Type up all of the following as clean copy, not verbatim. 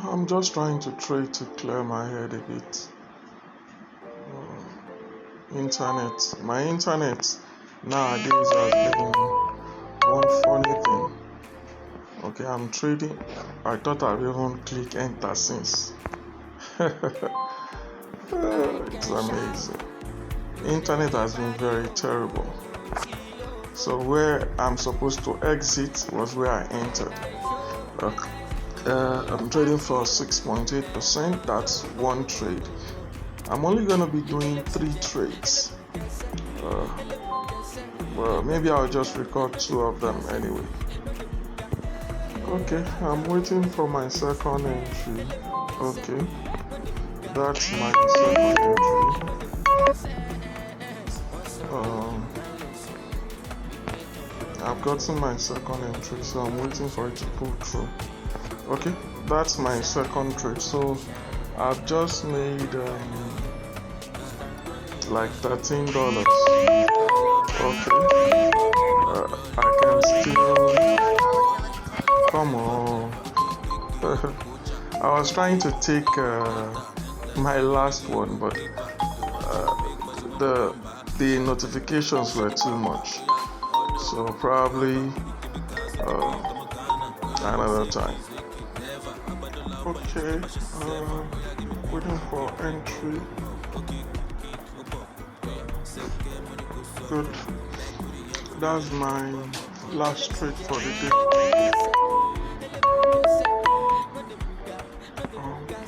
I'm just trying to trade to clear my head a bit. My internet nowadays has been one funny thing. Okay, I'm trading. I thought I've even clicked enter since. It's amazing. Internet has been very terrible. So where I'm supposed to exit was where I entered. I'm trading for 6.8%. That's one trade. I'm only gonna be doing 3 trades. Well, maybe I'll just record 2 of them anyway. Okay, I'm waiting for my second entry. Okay, that's my second entry. I've gotten my second entry, so I'm waiting for it to pull through. Okay, that's my second trade. So I've just made like $13. Okay, I can still come on. I was trying to take my last one, but the notifications were too much. So probably another time. Okay, waiting for entry. Good. That's my last trade for the day.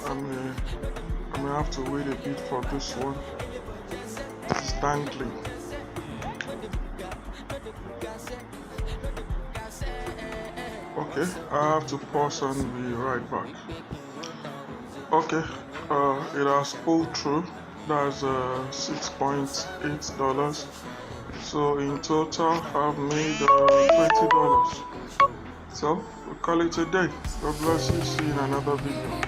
I may have to wait a bit for this one. This is dangling. Okay, I have to pause and be right back. Okay, it has pulled through. That's $6.8. So in total, I've made $20. So we'll call it a day. God bless you. See you in another video.